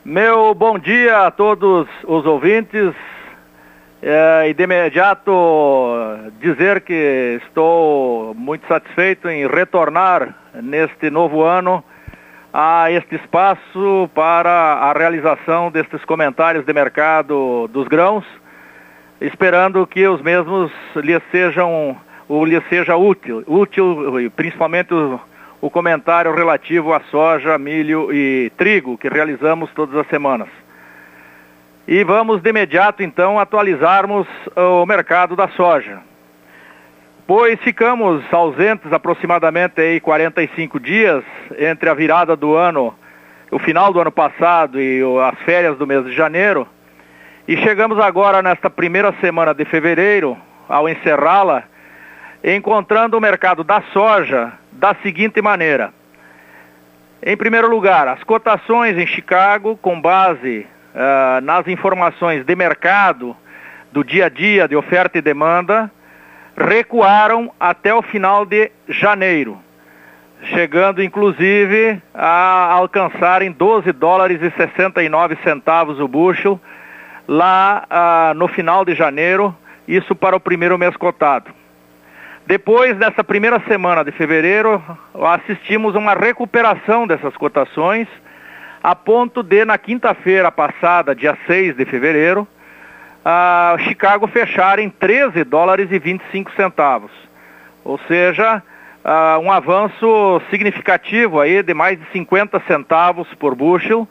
Meu bom dia a todos os ouvintes, e de imediato dizer que estou muito satisfeito em retornar neste novo ano a este espaço para a realização destes comentários de mercado dos grãos, esperando que os mesmos lhes seja útil, principalmente o comentário relativo à soja, milho e trigo, que realizamos todas as semanas. E vamos de imediato, então, atualizarmos o mercado da soja. Pois ficamos ausentes aproximadamente aí 45 dias entre a virada do ano, o final do ano passado e as férias do mês de janeiro. E chegamos agora nesta primeira semana de fevereiro, ao encerrá-la, encontrando o mercado da soja da seguinte maneira. Em primeiro lugar, as cotações em Chicago, com base nas informações de mercado, do dia a dia, de oferta e demanda, recuaram até o final de janeiro, chegando inclusive a alcançarem $12,69 o bushel, lá no final de janeiro, isso para o primeiro mês cotado. Depois dessa primeira semana de fevereiro, assistimos a uma recuperação dessas cotações, a ponto de, na quinta-feira passada, dia 6 de fevereiro, Chicago fechar em $13,25, ou seja, um avanço significativo aí de mais de 50 centavos por bushel,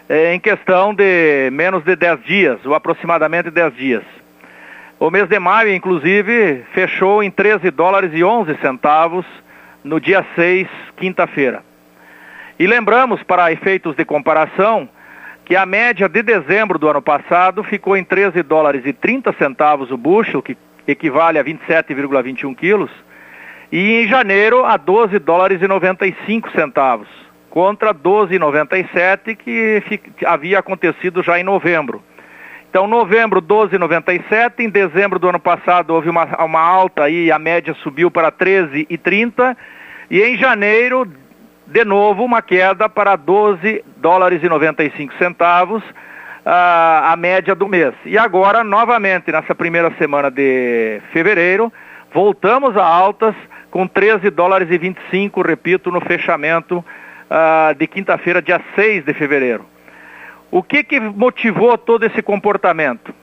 em questão de menos de 10 dias, ou aproximadamente 10 dias. O mês de maio, inclusive, fechou em $13,11 no dia 6, quinta-feira. E lembramos, para efeitos de comparação, que a média de dezembro do ano passado ficou em $13,30 o bushel, que equivale a 27,21 quilos, e em janeiro a $12,95, contra $12,97 que havia acontecido já em novembro. Então, novembro, $12,97, em dezembro do ano passado houve uma alta e a média subiu para $13,30, e em janeiro, de novo, uma queda para $12,95, a média do mês. E agora, novamente, nessa primeira semana de fevereiro, voltamos a altas com $13,25, repito, no fechamento de quinta-feira, dia 6 de fevereiro. O que motivou todo esse comportamento?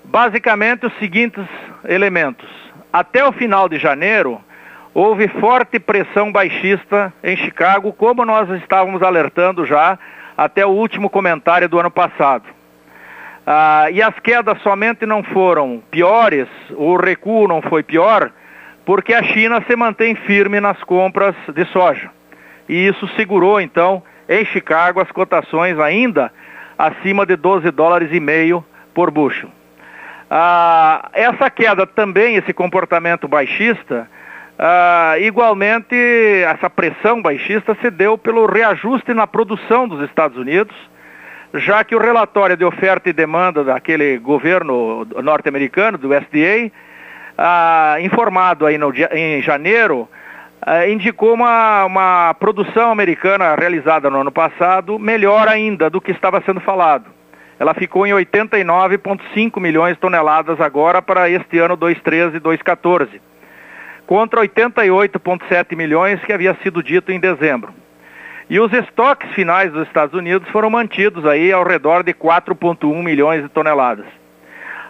Basicamente os seguintes elementos. Até o final de janeiro, houve forte pressão baixista em Chicago, como nós estávamos alertando já até o último comentário do ano passado. E as quedas somente não foram piores, o recuo não foi pior, porque a China se mantém firme nas compras de soja. E isso segurou, então, em Chicago as cotações ainda acima de $12,50 por bushel. Essa queda também, esse comportamento baixista, igualmente essa pressão baixista se deu pelo reajuste na produção dos Estados Unidos, já que o relatório de oferta e demanda daquele governo norte-americano, do USDA, informado aí em janeiro, indicou uma produção americana realizada no ano passado melhor ainda do que estava sendo falado. Ela ficou em 89,5 milhões de toneladas agora para este ano 2013 e 2014, contra 88,7 milhões que havia sido dito em dezembro. E os estoques finais dos Estados Unidos foram mantidos aí ao redor de 4,1 milhões de toneladas.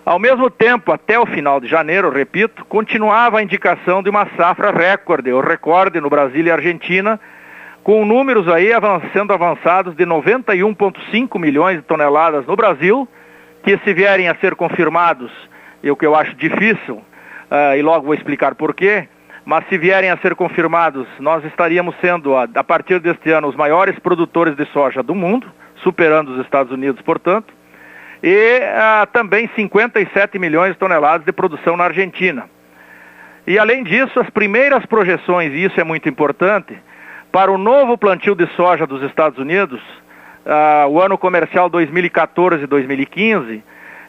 Ao mesmo tempo, até o final de janeiro, repito, continuava a indicação de uma safra recorde no Brasil e Argentina, com números aí sendo avançados de 91,5 milhões de toneladas no Brasil, que se vierem a ser confirmados, o que eu acho difícil, e logo vou explicar por quê, mas se vierem a ser confirmados, nós estaríamos sendo, a partir deste ano, os maiores produtores de soja do mundo, superando os Estados Unidos, portanto, e também 57 milhões de toneladas de produção na Argentina. E além disso, as primeiras projeções, e isso é muito importante, para o novo plantio de soja dos Estados Unidos, o ano comercial 2014-2015,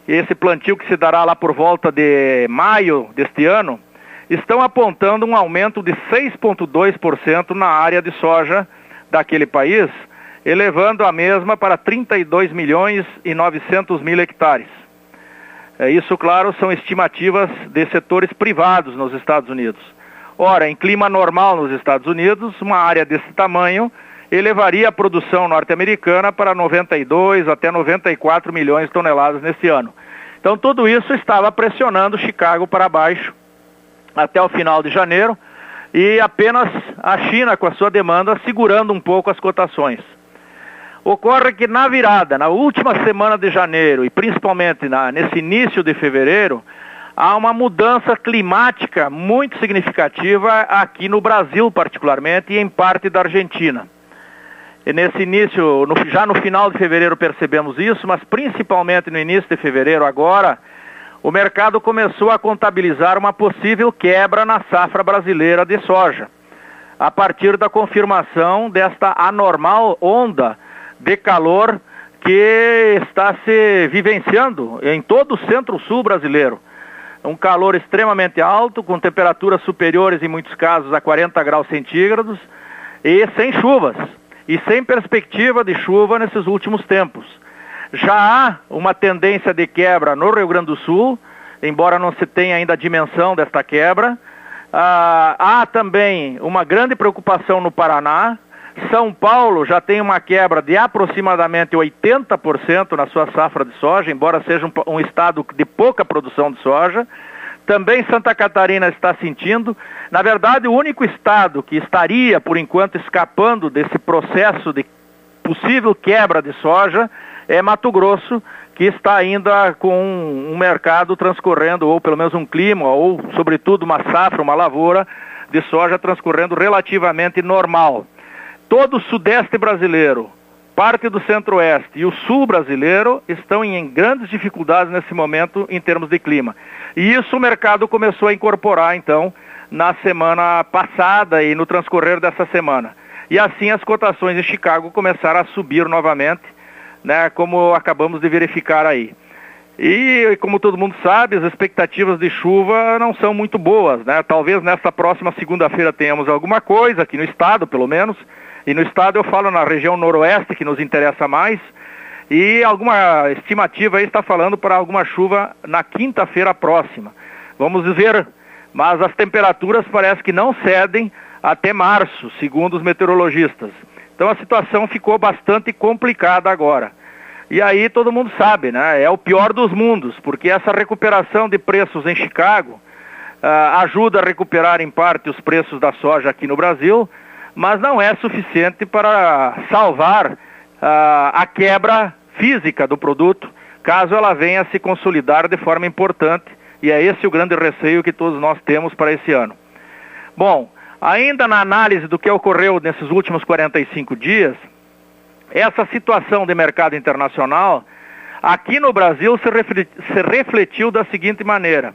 esse plantio que se dará lá por volta de maio deste ano, estão apontando um aumento de 6,2% na área de soja daquele país, elevando a mesma para 32 milhões e 900 mil hectares. Isso, claro, são estimativas de setores privados nos Estados Unidos. Ora, em clima normal nos Estados Unidos, uma área desse tamanho elevaria a produção norte-americana para 92 até 94 milhões de toneladas nesse ano. Então, tudo isso estava pressionando Chicago para baixo até o final de janeiro, e apenas a China, com a sua demanda, segurando um pouco as cotações. Ocorre que na virada, na última semana de janeiro e principalmente nesse início de fevereiro, há uma mudança climática muito significativa aqui no Brasil particularmente e em parte da Argentina. E nesse início, já no final de fevereiro percebemos isso, mas principalmente no início de fevereiro agora, o mercado começou a contabilizar uma possível quebra na safra brasileira de soja, a partir da confirmação desta anormal onda de calor que está se vivenciando em todo o centro-sul brasileiro. Um calor extremamente alto, com temperaturas superiores em muitos casos a 40 graus centígrados e sem chuvas, e sem perspectiva de chuva nesses últimos tempos. Já há uma tendência de quebra no Rio Grande do Sul, embora não se tenha ainda a dimensão desta quebra. Há também uma grande preocupação no Paraná. São Paulo já tem uma quebra de aproximadamente 80% na sua safra de soja, embora seja um estado de pouca produção de soja. Também Santa Catarina está sentindo. Na verdade, o único estado que estaria, por enquanto, escapando desse processo de possível quebra de soja é Mato Grosso, que está ainda com um mercado transcorrendo, ou pelo menos um clima, ou sobretudo uma safra, uma lavoura de soja transcorrendo relativamente normal. Todo o sudeste brasileiro, parte do centro-oeste e o sul brasileiro estão em grandes dificuldades nesse momento em termos de clima. E isso o mercado começou a incorporar, então, na semana passada e no transcorrer dessa semana. E assim as cotações em Chicago começaram a subir novamente, né, como acabamos de verificar aí. E, como todo mundo sabe, as expectativas de chuva não são muito boas, né? Talvez nessa próxima segunda-feira tenhamos alguma coisa, aqui no estado pelo menos, e no estado eu falo na região noroeste, que nos interessa mais, e alguma estimativa aí está falando para alguma chuva na quinta-feira próxima. Vamos ver, mas as temperaturas parece que não cedem até março, segundo os meteorologistas. Então a situação ficou bastante complicada agora. E aí todo mundo sabe, né? É o pior dos mundos, porque essa recuperação de preços em Chicago ajuda a recuperar em parte os preços da soja aqui no Brasil, mas não é suficiente para salvar a quebra física do produto, caso ela venha a se consolidar de forma importante, e é esse o grande receio que todos nós temos para esse ano. Bom, ainda na análise do que ocorreu nesses últimos 45 dias, essa situação de mercado internacional, aqui no Brasil se refletiu da seguinte maneira: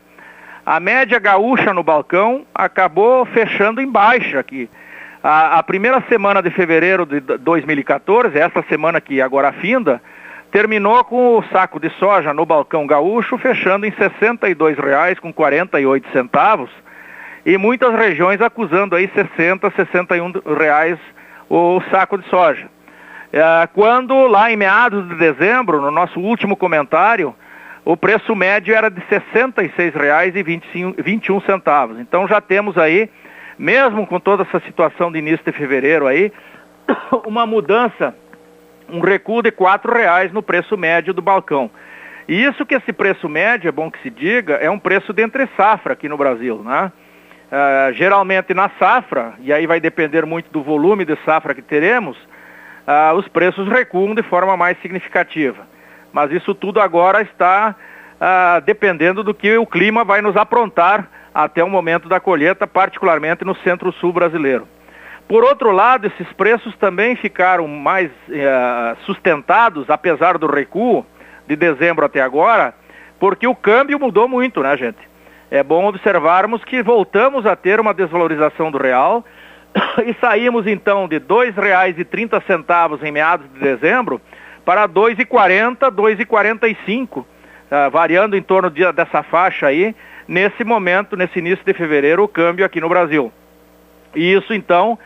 a média gaúcha no balcão acabou fechando em baixa aqui. A primeira semana de fevereiro de 2014, essa semana que agora finda, terminou com o saco de soja no balcão gaúcho fechando em R$ 62,48, e muitas regiões acusando aí R$ 60, R$ 61 o saco de soja. Quando lá em meados de dezembro, no nosso último comentário, o preço médio era de R$ 66,21. Então já temos aí, mesmo com toda essa situação de início de fevereiro aí, uma mudança, um recuo de R$ 4,00 no preço médio do balcão. E isso que esse preço médio, é bom que se diga, é um preço de entre safra aqui no Brasil, né? Geralmente na safra, e aí vai depender muito do volume de safra que teremos, os preços recuam de forma mais significativa. Mas isso tudo agora está dependendo do que o clima vai nos aprontar até o momento da colheita, particularmente no centro-sul brasileiro. Por outro lado, esses preços também ficaram mais sustentados, apesar do recuo de dezembro até agora, porque o câmbio mudou muito, né, gente? É bom observarmos que voltamos a ter uma desvalorização do real e saímos então de R$ 2,30 em meados de dezembro para R$ 2,40, R$ 2,45, variando em torno dessa faixa aí, nesse momento, nesse início de fevereiro, o câmbio aqui no Brasil. E isso então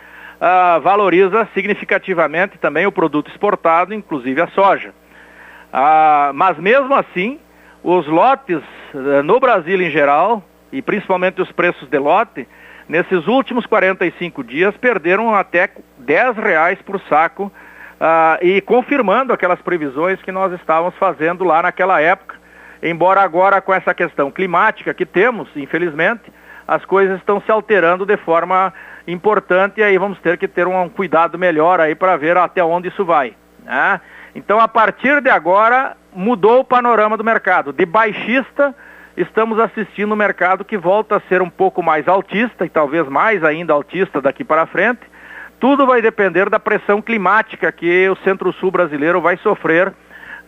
valoriza significativamente também o produto exportado, inclusive a soja. Mas mesmo assim, os lotes no Brasil em geral, e principalmente os preços de lote, nesses últimos 45 dias perderam até R$10 por saco, e confirmando aquelas previsões que nós estávamos fazendo lá naquela época. Embora agora com essa questão climática que temos, infelizmente, as coisas estão se alterando de forma importante e aí vamos ter que ter um cuidado melhor aí para ver até onde isso vai, né? Então, a partir de agora, mudou o panorama do mercado. De baixista, estamos assistindo um mercado que volta a ser um pouco mais altista, e talvez mais ainda altista daqui para frente. Tudo vai depender da pressão climática que o Centro-Sul brasileiro vai sofrer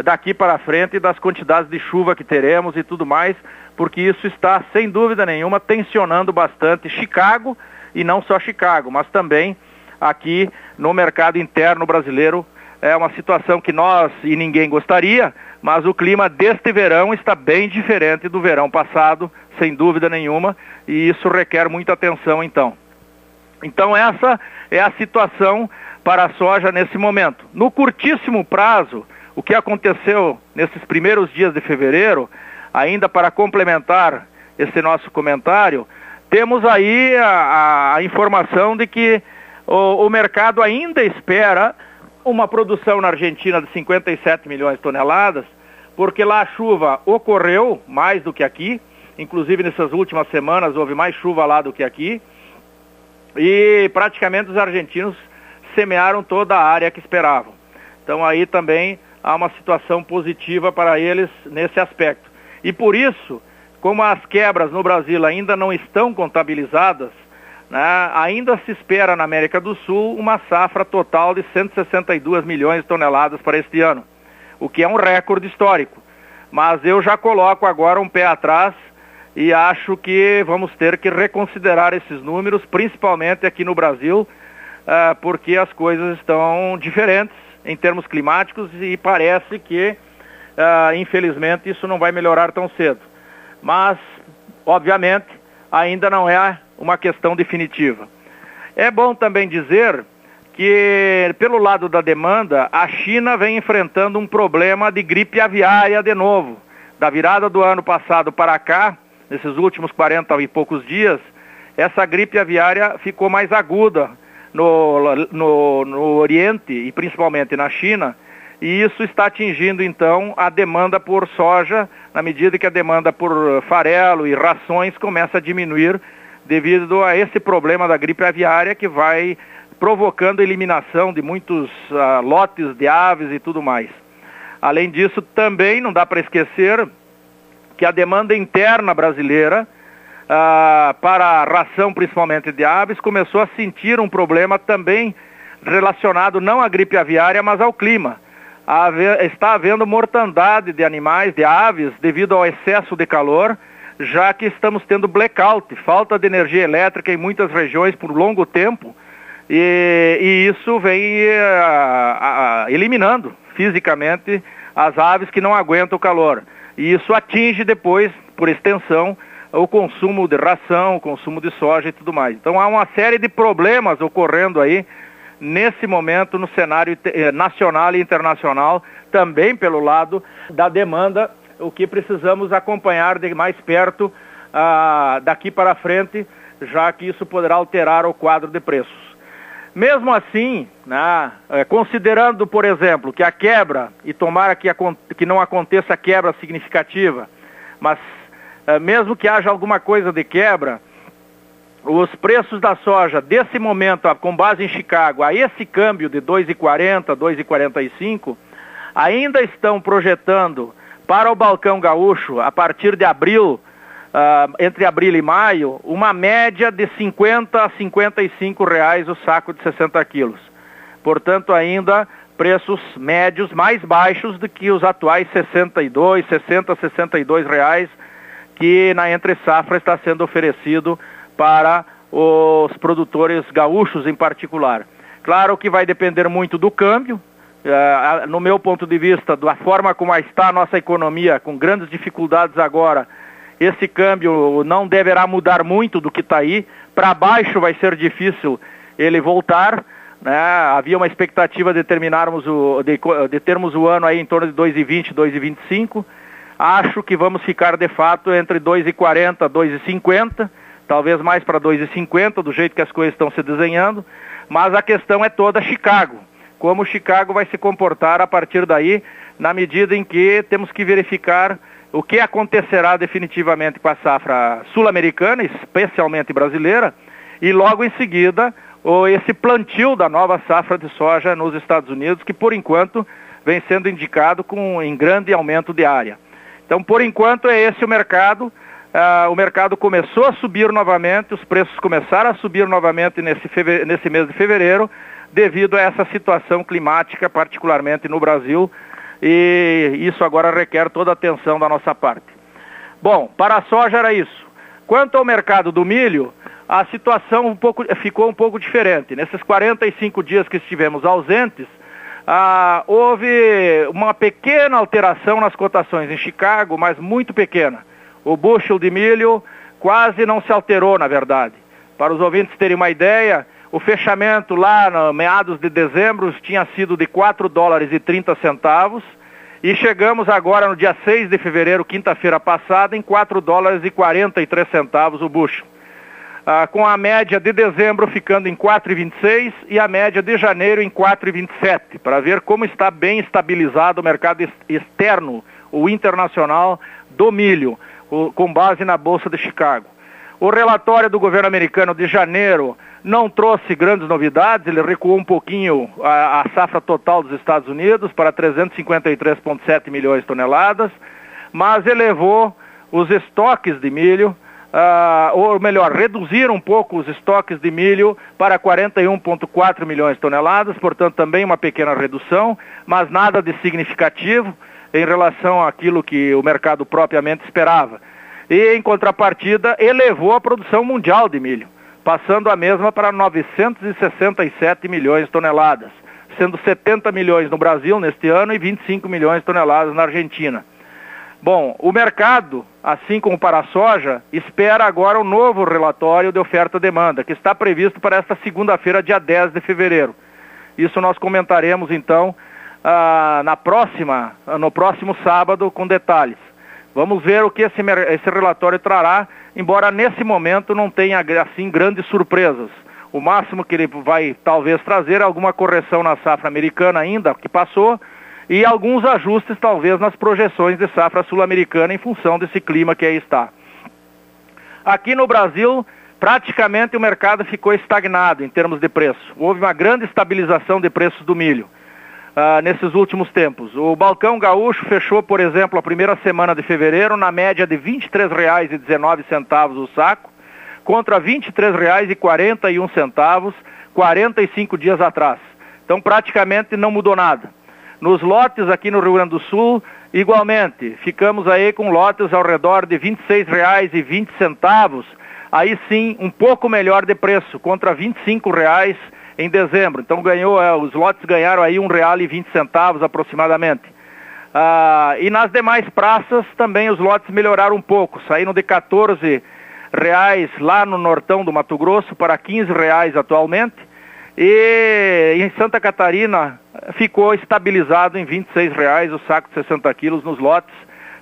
daqui para frente, das quantidades de chuva que teremos e tudo mais, porque isso está, sem dúvida nenhuma, tensionando bastante Chicago, e não só Chicago, mas também aqui no mercado interno brasileiro. É uma situação que nós e ninguém gostaria, mas o clima deste verão está bem diferente do verão passado, sem dúvida nenhuma, e isso requer muita atenção então. Então essa é a situação para a soja nesse momento. No curtíssimo prazo, o que aconteceu nesses primeiros dias de fevereiro, ainda para complementar esse nosso comentário, temos aí a informação de que o mercado ainda espera uma produção na Argentina de 57 milhões de toneladas, porque lá a chuva ocorreu mais do que aqui, inclusive nessas últimas semanas houve mais chuva lá do que aqui, e praticamente os argentinos semearam toda a área que esperavam. Então aí também há uma situação positiva para eles nesse aspecto. E por isso, como as quebras no Brasil ainda não estão contabilizadas, né, ainda se espera na América do Sul uma safra total de 162 milhões de toneladas para este ano, o que é um recorde histórico. Mas eu já coloco agora um pé atrás e acho que vamos ter que reconsiderar esses números, principalmente aqui no Brasil, porque as coisas estão diferentes em termos climáticos e parece que, infelizmente, isso não vai melhorar tão cedo. Mas, obviamente, ainda não é uma questão definitiva. É bom também dizer que, pelo lado da demanda, a China vem enfrentando um problema de gripe aviária de novo. Da virada do ano passado para cá, nesses últimos 40 e poucos dias, essa gripe aviária ficou mais aguda no Oriente e principalmente na China, e isso está atingindo então a demanda por soja, na medida que a demanda por farelo e rações começa a diminuir devido a esse problema da gripe aviária que vai provocando a eliminação de muitos lotes de aves e tudo mais. Além disso, também não dá para esquecer que a demanda interna brasileira para a ração, principalmente de aves, começou a sentir um problema também relacionado não à gripe aviária, mas ao clima. Está havendo mortandade de animais, de aves, devido ao excesso de calor, já que estamos tendo blackout, falta de energia elétrica em muitas regiões por longo tempo, e isso vem eliminando fisicamente as aves que não aguentam o calor. E isso atinge depois, por extensão, o consumo de ração, o consumo de soja e tudo mais. Então há uma série de problemas ocorrendo aí, nesse momento, no cenário nacional e internacional, também pelo lado da demanda, o que precisamos acompanhar de mais perto daqui para frente, já que isso poderá alterar o quadro de preços. Mesmo assim, né, considerando, por exemplo, que a quebra, e tomara que não aconteça a quebra significativa, mas mesmo que haja alguma coisa de quebra, os preços da soja, desse momento, com base em Chicago, a esse câmbio de 2,40, 2,45, ainda estão projetando para o balcão gaúcho, a partir de abril, entre abril e maio, uma média de 50 a 55 reais o saco de 60 quilos. Portanto, ainda preços médios mais baixos do que os atuais 60 a 62 reais que na entre-safra está sendo oferecido para os produtores gaúchos em particular. Claro que vai depender muito do câmbio. No meu ponto de vista, da forma como está a nossa economia, com grandes dificuldades agora, esse câmbio não deverá mudar muito do que está aí. Para baixo vai ser difícil ele voltar, né? Havia uma expectativa de terminarmos de termos o ano aí em torno de 2,20, 2,25. Acho que vamos ficar de fato entre 2,40, 2,50, talvez mais para 2,50, do jeito que as coisas estão se desenhando, mas a questão é toda Chicago. Como Chicago vai se comportar a partir daí, na medida em que temos que verificar o que acontecerá definitivamente com a safra sul-americana, especialmente brasileira, e logo em seguida esse plantio da nova safra de soja nos Estados Unidos, que por enquanto vem sendo indicado em grande aumento de área. Então, por enquanto, é esse o mercado. O mercado começou a subir novamente, os preços começaram a subir novamente nesse mês de fevereiro, devido a essa situação climática, particularmente no Brasil, e isso agora requer toda a atenção da nossa parte. Bom, para a soja era isso. Quanto ao mercado do milho, a situação ficou um pouco diferente. Nesses 45 dias que estivemos ausentes, houve uma pequena alteração nas cotações em Chicago, mas muito pequena. O bushel de milho quase não se alterou, na verdade. Para os ouvintes terem uma ideia, o fechamento lá no meados de dezembro tinha sido de $4,30 e chegamos agora no dia 6 de fevereiro, quinta-feira passada, em $4,43 o bushel. Com a média de dezembro ficando em 4,26 e a média de janeiro em 4,27, para ver como está bem estabilizado o mercado externo, o internacional do milho, com base na Bolsa de Chicago. O relatório do governo americano de janeiro não trouxe grandes novidades, ele recuou um pouquinho a safra total dos Estados Unidos para 353,7 milhões de toneladas, mas elevou os estoques de milho, ou melhor, reduziram um pouco os estoques de milho para 41,4 milhões de toneladas, portanto também uma pequena redução, mas nada de significativo em relação àquilo que o mercado propriamente esperava. E em contrapartida elevou a produção mundial de milho, passando a mesma para 967 milhões de toneladas, sendo 70 milhões no Brasil neste ano e 25 milhões de toneladas na Argentina. Bom, o mercado, assim como para a soja, espera agora um novo relatório de oferta-demanda, que está previsto para esta segunda-feira, dia 10 de fevereiro. Isso nós comentaremos, então, no próximo sábado, com detalhes. Vamos ver o que esse relatório trará, embora nesse momento não tenha, assim, grandes surpresas. O máximo que ele vai, talvez, trazer é alguma correção na safra americana ainda, que passou, e alguns ajustes, talvez, nas projeções de safra sul-americana em função desse clima que aí está. Aqui no Brasil, praticamente o mercado ficou estagnado em termos de preço. Houve uma grande estabilização de preços do milho nesses últimos tempos. O balcão gaúcho fechou, por exemplo, a primeira semana de fevereiro na média de R$ 23,19 o saco, contra R$ 23,41, 45 dias atrás. Então, praticamente não mudou nada. Nos lotes aqui no Rio Grande do Sul, igualmente, ficamos aí com lotes ao redor de R$ 26,20, aí sim, um pouco melhor de preço, contra R$ 25,00 em dezembro. Então os lotes ganharam aí R$ 1,20 aproximadamente. E nas demais praças também os lotes melhoraram um pouco, saíram de R$ 14,00 lá no nortão do Mato Grosso para R$ 15,00 atualmente. E em Santa Catarina ficou estabilizado em R$ 26,00 o saco de 60 quilos nos lotes,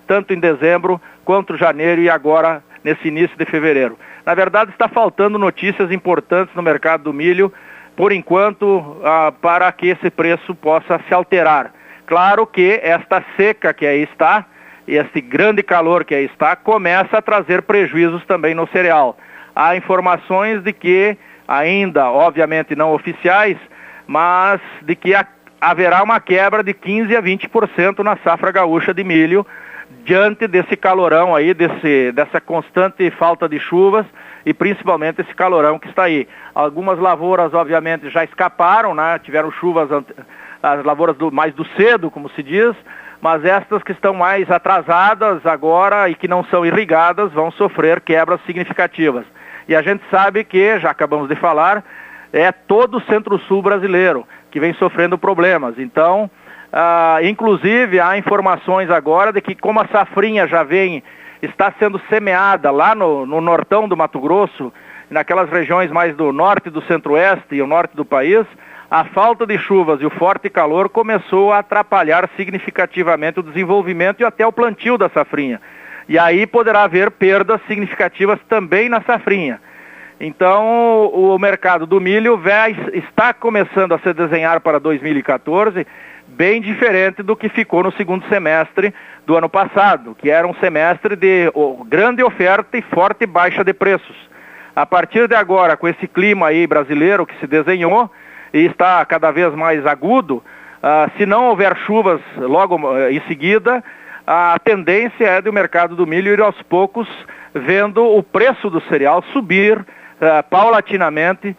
tanto em dezembro quanto janeiro e agora nesse início de fevereiro. Na verdade está faltando notícias importantes no mercado do milho, por enquanto, para que esse preço possa se alterar. Claro que esta seca que aí está, e esse grande calor que aí está, começa a trazer prejuízos também no cereal. Há informações de que ainda, obviamente não oficiais, mas de que haverá uma quebra de 15% a 20% na safra gaúcha de milho, diante desse calorão aí, dessa constante falta de chuvas, e principalmente esse calorão que está aí. Algumas lavouras, obviamente, já escaparam, né? Tiveram chuvas, as lavouras mais do cedo, como se diz, mas estas que estão mais atrasadas agora e que não são irrigadas vão sofrer quebras significativas. E a gente sabe que, já acabamos de falar, é todo o centro-sul brasileiro que vem sofrendo problemas. Então, inclusive, há informações agora de que como a safrinha está sendo semeada lá no nortão do Mato Grosso, naquelas regiões mais do norte, do centro-oeste e o norte do país, a falta de chuvas e o forte calor começou a atrapalhar significativamente o desenvolvimento e até o plantio da safrinha. E aí poderá haver perdas significativas também na safrinha. Então, o mercado do milho está começando a se desenhar para 2014, bem diferente do que ficou no segundo semestre do ano passado, que era um semestre de grande oferta e forte baixa de preços. A partir de agora, com esse clima aí brasileiro que se desenhou e está cada vez mais agudo, se não houver chuvas logo em seguida, a tendência é do mercado do milho ir aos poucos vendo o preço do cereal subir paulatinamente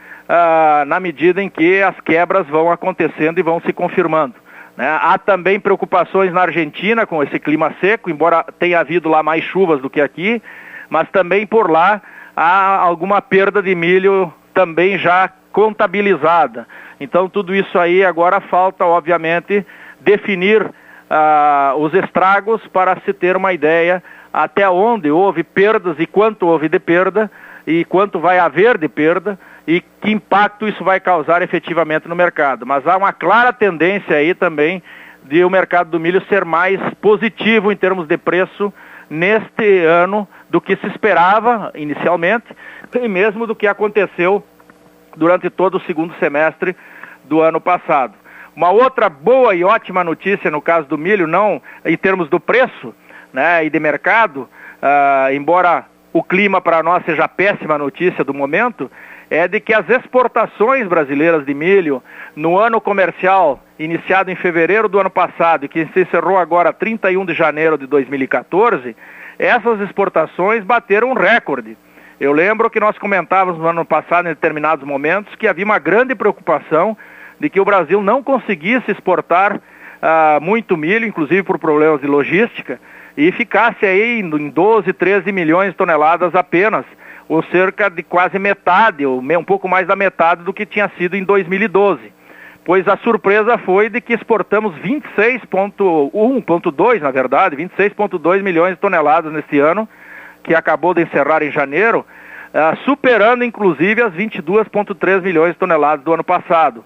na medida em que as quebras vão acontecendo e vão se confirmando. Há também preocupações na Argentina com esse clima seco, embora tenha havido lá mais chuvas do que aqui, mas também por lá há alguma perda de milho também já contabilizada. Então tudo isso aí agora falta, obviamente, definir os estragos para se ter uma ideia até onde houve perdas e quanto houve de perda e quanto vai haver de perda e que impacto isso vai causar efetivamente no mercado. Mas há uma clara tendência aí também de o mercado do milho ser mais positivo em termos de preço neste ano do que se esperava inicialmente e mesmo do que aconteceu durante todo o segundo semestre do ano passado. Uma outra boa e ótima notícia no caso do milho, não em termos do preço, e de mercado, embora o clima para nós seja a péssima notícia do momento, é de que as exportações brasileiras de milho no ano comercial iniciado em fevereiro do ano passado e que se encerrou agora 31 de janeiro de 2014, essas exportações bateram um recorde. Eu lembro que nós comentávamos no ano passado, em determinados momentos, que havia uma grande preocupação de que o Brasil não conseguisse exportar muito milho, inclusive por problemas de logística, e ficasse aí em 12, 13 milhões de toneladas apenas, ou cerca de quase metade, ou um pouco mais da metade do que tinha sido em 2012. Pois a surpresa foi de que exportamos 26,2, na verdade, 26,2 milhões de toneladas neste ano, que acabou de encerrar em janeiro, superando inclusive as 22,3 milhões de toneladas do ano passado,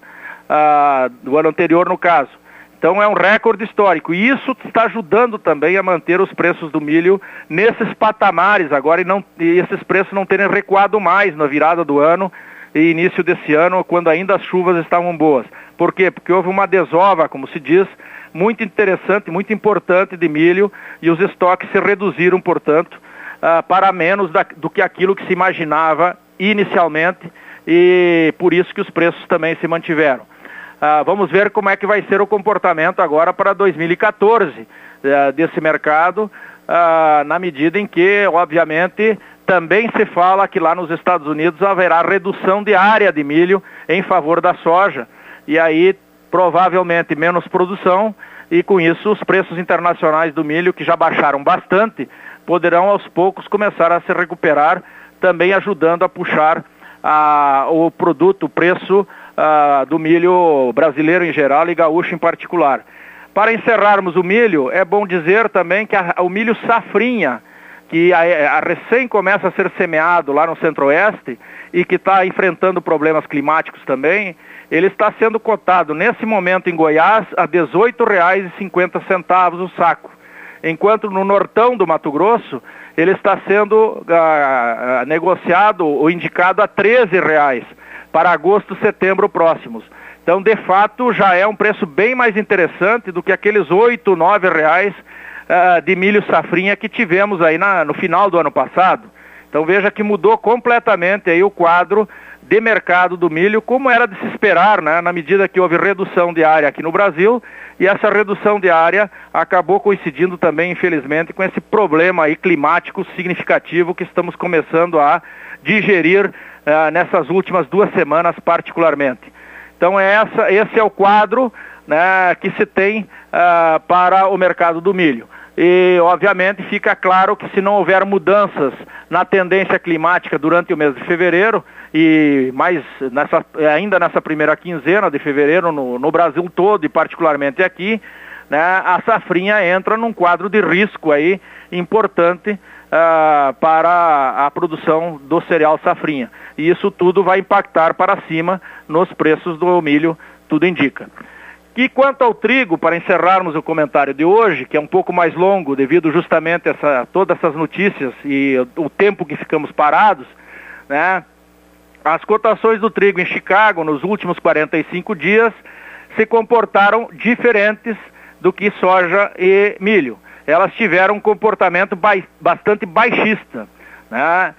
do ano anterior no caso. Então é um recorde histórico e isso está ajudando também a manter os preços do milho nesses patamares agora e esses preços não terem recuado mais na virada do ano e início desse ano, quando ainda as chuvas estavam boas. Por quê? Porque houve uma desova, como se diz, muito interessante, muito importante de milho e os estoques se reduziram, portanto, para menos do que aquilo que se imaginava inicialmente e por isso que os preços também se mantiveram. Vamos ver como é que vai ser o comportamento agora para 2014 desse mercado, na medida em que, obviamente, também se fala que lá nos Estados Unidos haverá redução de área de milho em favor da soja, e aí provavelmente menos produção, e com isso os preços internacionais do milho, que já baixaram bastante, poderão aos poucos começar a se recuperar, também ajudando a puxar o preço do milho brasileiro em geral e gaúcho em particular. Para encerrarmos o milho, é bom dizer também que o milho safrinha, que recém começa a ser semeado lá no centro-oeste e que está enfrentando problemas climáticos também, ele está sendo cotado nesse momento em Goiás a R$ 18,50 o saco, enquanto no nortão do Mato Grosso ele está sendo negociado ou indicado a R$ 13 para agosto e setembro próximos. Então, de fato, já é um preço bem mais interessante do que aqueles R$ 8, R$ 9 de milho safrinha que tivemos aí no final do ano passado. Então, veja que mudou completamente aí o quadro de mercado do milho, como era de se esperar, na medida que houve redução de área aqui no Brasil, e essa redução de área acabou coincidindo também, infelizmente, com esse problema aí climático significativo que estamos começando a digerir nessas últimas 2 semanas particularmente. Então esse é o quadro que se tem para o mercado do milho. E obviamente fica claro que se não houver mudanças na tendência climática durante o mês de fevereiro, e mais ainda nessa primeira quinzena de fevereiro no Brasil todo e particularmente aqui, a safrinha entra num quadro de risco aí importante para a produção do cereal safrinha. E isso tudo vai impactar para cima nos preços do milho, tudo indica. E quanto ao trigo, para encerrarmos o comentário de hoje, que é um pouco mais longo devido justamente a todas essas notícias e o tempo que ficamos parados, né? As cotações do trigo em Chicago nos últimos 45 dias se comportaram diferentes do que soja e milho. Elas tiveram um comportamento bastante baixista, né?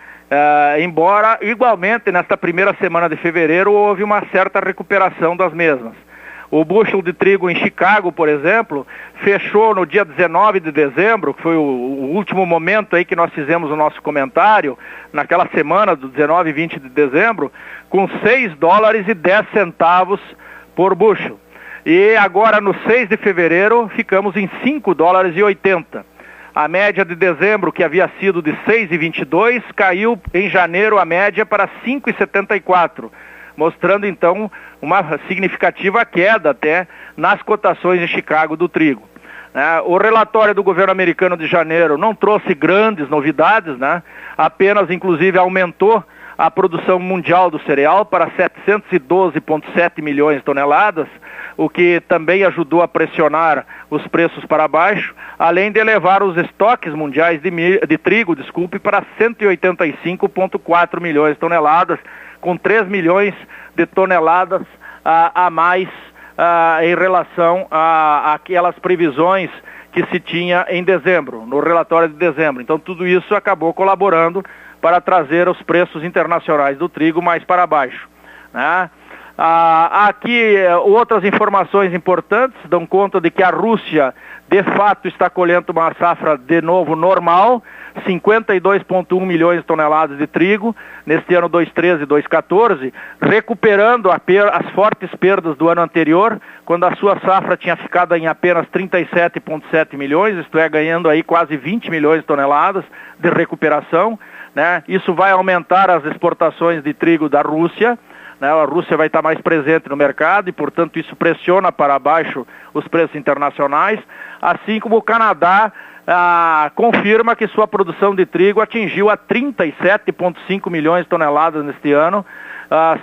Embora igualmente nesta primeira semana de fevereiro houve uma certa recuperação das mesmas. O bushel de trigo em Chicago, por exemplo, fechou no dia 19 de dezembro, que foi o último momento aí que nós fizemos o nosso comentário, naquela semana do 19 e 20 de dezembro, com $6,10 por bushel. E agora no 6 de fevereiro ficamos em $5,80. A média de dezembro, que havia sido de 6,22, caiu em janeiro a média para 5,74. Mostrando então uma significativa queda até nas cotações em Chicago do trigo. O relatório do governo americano de janeiro não trouxe grandes novidades, né? Apenas inclusive aumentou a produção mundial do cereal para 712,7 milhões de toneladas, o que também ajudou a pressionar os preços para baixo, além de elevar os estoques mundiais de trigo, para 185,4 milhões de toneladas, com 3 milhões de toneladas a mais em relação a aquelas previsões que se tinha em dezembro, no relatório de dezembro. Então tudo isso acabou colaborando para trazer os preços internacionais do trigo mais para baixo, né? Aqui outras informações importantes dão conta de que a Rússia de fato está colhendo uma safra de novo normal, 52,1 milhões de toneladas de trigo neste ano 2013 e 2014, recuperando as fortes perdas do ano anterior, quando a sua safra tinha ficado em apenas 37,7 milhões, isto é, ganhando aí quase 20 milhões de toneladas de recuperação, né? Isso vai aumentar as exportações de trigo da Rússia, né? A Rússia vai estar mais presente no mercado e, portanto, isso pressiona para baixo os preços internacionais, assim como o Canadá confirma que sua produção de trigo atingiu a 37,5 milhões de toneladas neste ano,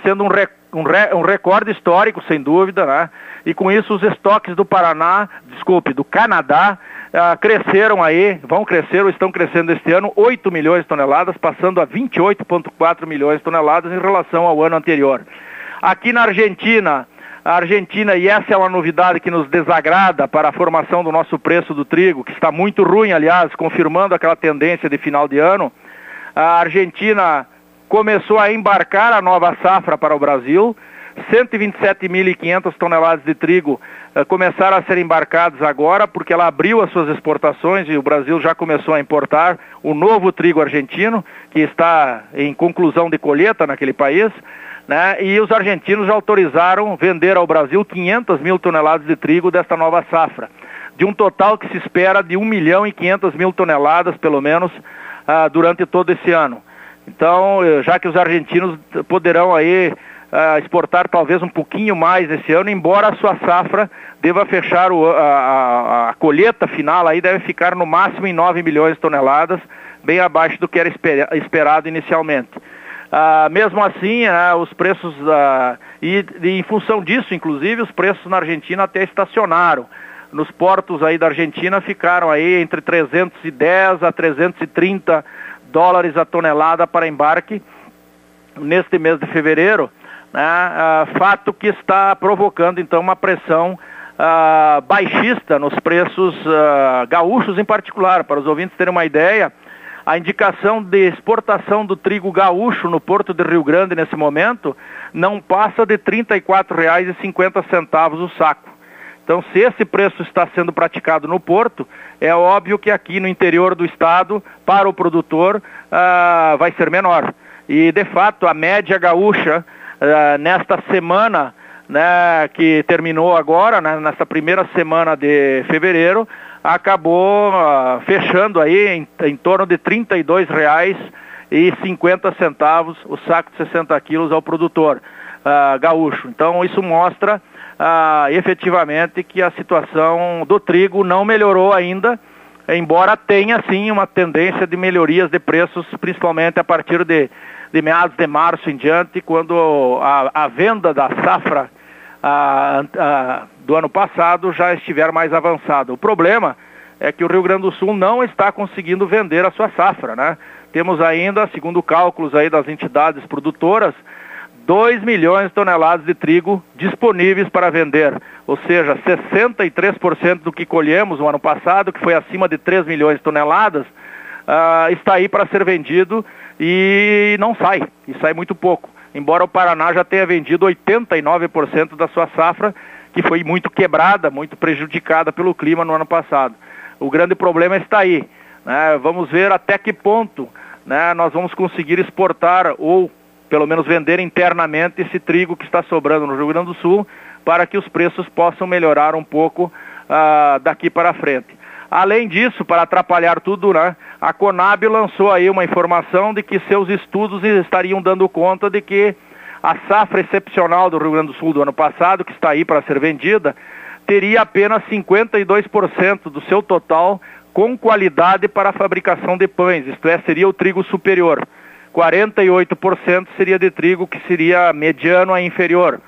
sendo um recorde histórico, sem dúvida, né? E com isso os estoques do Canadá cresceram aí, vão crescer ou estão crescendo este ano 8 milhões de toneladas, passando a 28,4 milhões de toneladas em relação ao ano anterior. Aqui na Argentina, e essa é uma novidade que nos desagrada para a formação do nosso preço do trigo, que está muito ruim, aliás, confirmando aquela tendência de final de ano, a Argentina começou a embarcar a nova safra para o Brasil, 127.500 toneladas de trigo começaram a ser embarcados agora, porque ela abriu as suas exportações e o Brasil já começou a importar o novo trigo argentino, que está em conclusão de colheita naquele país, né? E os argentinos já autorizaram vender ao Brasil 500 mil toneladas de trigo desta nova safra, de um total que se espera de 1.500.000 toneladas, pelo menos, durante todo esse ano. Então, já que os argentinos poderão aí exportar talvez um pouquinho mais esse ano, embora a sua safra deva fechar, a colheita final aí deve ficar no máximo em 9 milhões de toneladas, bem abaixo do que era esperado inicialmente. Mesmo assim, os preços, e em função disso, inclusive, os preços na Argentina até estacionaram. Nos portos aí da Argentina ficaram aí entre 310 a 330 dólares a tonelada para embarque neste mês de fevereiro, né? Fato que está provocando então uma pressão baixista nos preços gaúchos em particular. Para os ouvintes terem uma ideia, a indicação de exportação do trigo gaúcho no Porto de Rio Grande nesse momento não passa de R$ 34,50 o saco. Então, se esse preço está sendo praticado no Porto, é óbvio que aqui no interior do estado, para o produtor, vai ser menor. E, de fato, a média gaúcha, nesta semana, né, que terminou agora, né, nessa primeira semana de fevereiro, acabou fechando aí em torno de R$ 32,50 o saco de 60 quilos ao produtor gaúcho. Então isso mostra efetivamente que a situação do trigo não melhorou ainda, embora tenha sim uma tendência de melhorias de preços, principalmente a partir de meados de março em diante, quando a venda da safra do ano passado já estiver mais avançada. O problema é que o Rio Grande do Sul não está conseguindo vender a sua safra, né? Temos ainda, segundo cálculos aí das entidades produtoras, 2 milhões de toneladas de trigo disponíveis para vender, ou seja, 63% do que colhemos no ano passado, que foi acima de 3 milhões de toneladas, está aí para ser vendido e não sai, e sai muito pouco. Embora o Paraná já tenha vendido 89% da sua safra, que foi muito quebrada, muito prejudicada pelo clima no ano passado. O grande problema está aí, né? Vamos ver até que ponto, né, nós vamos conseguir exportar ou pelo menos vender internamente esse trigo que está sobrando no Rio Grande do Sul, para que os preços possam melhorar um pouco daqui para frente. Além disso, para atrapalhar tudo, né, a Conab lançou aí uma informação de que seus estudos estariam dando conta de que a safra excepcional do Rio Grande do Sul do ano passado, que está aí para ser vendida, teria apenas 52% do seu total com qualidade para a fabricação de pães, isto é, seria o trigo superior. 48% seria de trigo que seria mediano a inferior.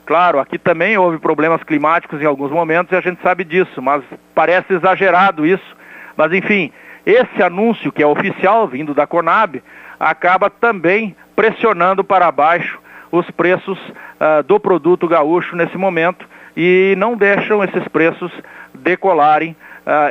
Claro, aqui também houve problemas climáticos em alguns momentos e a gente sabe disso, mas parece exagerado isso. Mas enfim, esse anúncio que é oficial, vindo da Conab, acaba também pressionando para baixo os preços do produto gaúcho nesse momento e não deixam esses preços decolarem.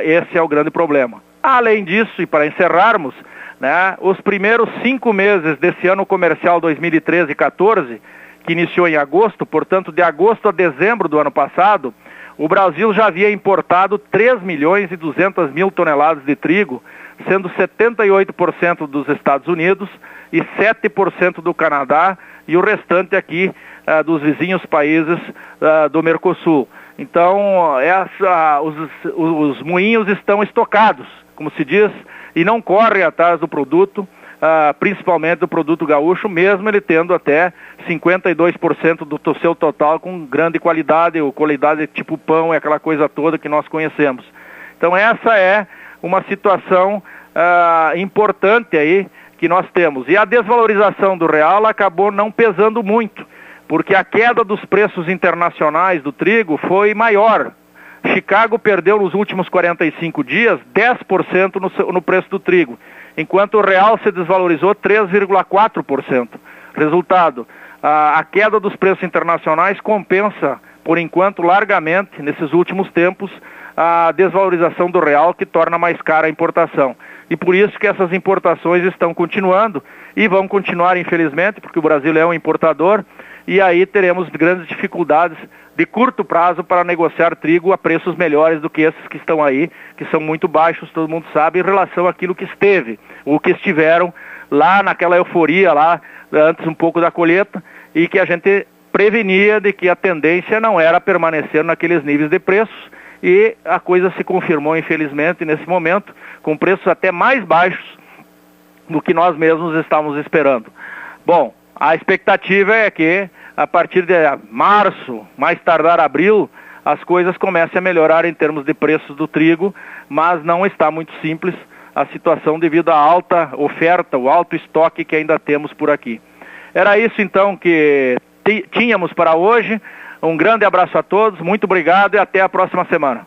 Esse é o grande problema. Além disso, e para encerrarmos, né, os primeiros 5 meses desse ano comercial 2013-14, que iniciou em agosto, portanto de agosto a dezembro do ano passado, o Brasil já havia importado 3 milhões e 200 mil toneladas de trigo, sendo 78% dos Estados Unidos e 7% do Canadá e o restante aqui dos vizinhos países do Mercosul. Então, os moinhos estão estocados, como se diz, e não correm atrás do produto, principalmente do produto gaúcho, mesmo ele tendo até 52% do seu total com grande qualidade, ou qualidade tipo pão, é aquela coisa toda que nós conhecemos. Então essa é uma situação importante aí que nós temos. E a desvalorização do real acabou não pesando muito, porque a queda dos preços internacionais do trigo foi maior. Chicago perdeu nos últimos 45 dias 10% no preço do trigo, enquanto o real se desvalorizou 3,4%. Resultado, a queda dos preços internacionais compensa, por enquanto, largamente, nesses últimos tempos, a desvalorização do real, que torna mais cara a importação. E por isso que essas importações estão continuando e vão continuar, infelizmente, porque o Brasil é um importador, e aí teremos grandes dificuldades de curto prazo para negociar trigo a preços melhores do que esses que estão aí, que são muito baixos, todo mundo sabe, em relação àquilo que esteve, ou que estiveram lá naquela euforia, lá antes um pouco da colheita, e que a gente prevenia de que a tendência não era permanecer naqueles níveis de preços, e a coisa se confirmou, infelizmente, nesse momento, com preços até mais baixos do que nós mesmos estávamos esperando. Bom, a expectativa é que a partir de março, mais tardar abril, as coisas comecem a melhorar em termos de preços do trigo, mas não está muito simples a situação devido à alta oferta, o alto estoque que ainda temos por aqui. Era isso então que tínhamos para hoje. Um grande abraço a todos, muito obrigado e até a próxima semana.